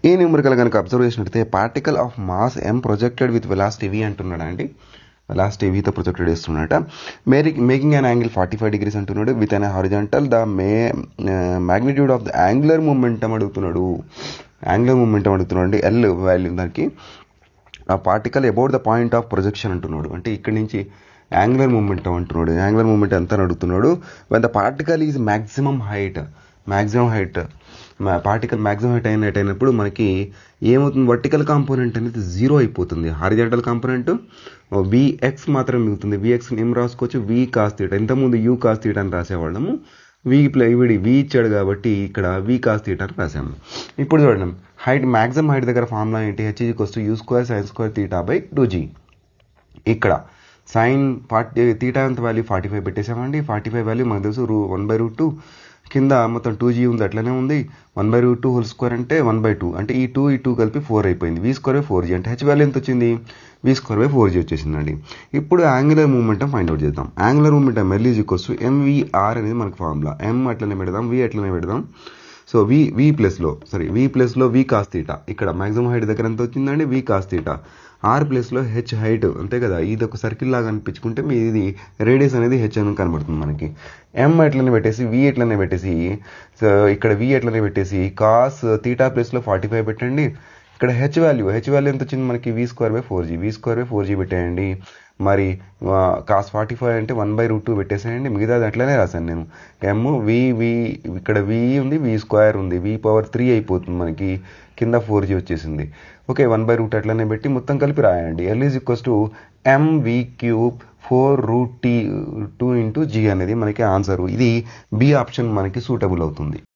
ఈ న్యూమరికల్ కనుక అబ్జర్వ్ చేసినట్లయితే particle of mass m projected with velocity v అంటున్నాడు అండి. వెలాసిటీ vతో ప్రొజెక్టెడ్ చేస్తున్నాడట. మేకింగ్ అన్ యాంగిల్ 45 degrees అంటున్నాడు. With an horizontal the magnitude of the angular momentum అడుగుతున్నాడు. యాంగులర్ మూమెంటం అడుగుతున్నాడు అండి. ఎల్ వాల్యూ దానికి ఆ particle about the point of projection అంటున్నాడు. అంటే ఇక్కడ నుంచి యాంగులర్ మూమెంటం అంటున్నాడు. యాంగులర్ మూమెంట్ ఎంత అని అడుగుతున్నాడు. When the particle is maximum height particle maximum height అయినప్పుడు మనకి ఏమవుతుంది, వర్టికల్ కాంపోనెంట్ అనేది 0 అయిపోతుంది. హారిజాంటల్ కాంపోనెంట్ విఎక్స్ మాత్రం మిగులుతుంది. విఎక్స్ ఏం రాసుకోవచ్చు, వి కాస్ తీటా. ఇంతకుముందు యూ కాస్ తీటా అని రాసేవాళ్ళము. వీడి వి ఇచ్చాడు కాబట్టి ఇక్కడ వి కాస్ తీటా అని రాసాము. ఇప్పుడు చూడండి, హైట్ మ్యాక్సిమం హైట్ దగ్గర ఫార్ములా ఏంటి, h = u² sin² θ/2g. ఇక్కడ సైన్ తీటా ఎంత వాల్యూ 45 పెట్టేసామండి. 45 వాల్యూ మనకు తెలుసు 1/√2. కింద మొత్తం 2g ఉంది, అట్లనే ఉంది. 1/√2² అంటే 1/2. అంటే ఈ 2 కలిపి 4 అయిపోయింది. v²/4g అంటే h వాల్యూ ఎంత వచ్చింది, v²/4g వచ్చేసిందండి. ఇప్పుడు యాంగులర్ మూమెంటం ఫైండ్ అవుట్ చేద్దాం. యాంగులర్ మూమెంటం L = mvr అనేది మనకు ఫార్ములా. m అట్లనే పెడదాం, v అట్లనే పెడదాం. సో v ప్లస్లో v కాస్ తీటా. ఇక్కడ మ్యాక్సిమం హైట్ దగ్గర ఎంత వచ్చిందండి, v కాస్ తీటా. r ప్లస్లో h హైట్, అంతే కదా. ఇది ఒక సర్కిల్ లాగా అనిపించుకుంటే మీ ఇది రేడియస్ అనేది h అని కనబడుతుంది మనకి. m ఎట్లనే పెట్టేసి v ఎట్లనే పెట్టేసి, సో ఇక్కడ v ఎట్లనే పెట్టేసి కాస్ తీటా ప్లస్లో 45 పెట్టండి. ఇక్కడ h వాల్యూ ఎంత వచ్చింది మనకి, v²/4g పెట్టేయండి. మరి కాస్ 45 అంటే 1/√2 పెట్టేసేయండి. మిగతాది అట్లనే రాశాను నేను. m v ఇక్కడ v ఉంది, v² ఉంది, v⁻3 అయిపోతుంది మనకి. కింద 4g వచ్చేసింది. ఓకే, 1/√2 అట్లనే పెట్టి మొత్తం కలిపి రాయండి. L = mv³ 4√2 × g అనేది మనకి ఆన్సర్. ఇది బి ఆప్షన్ మనకి సూటబుల్ అవుతుంది.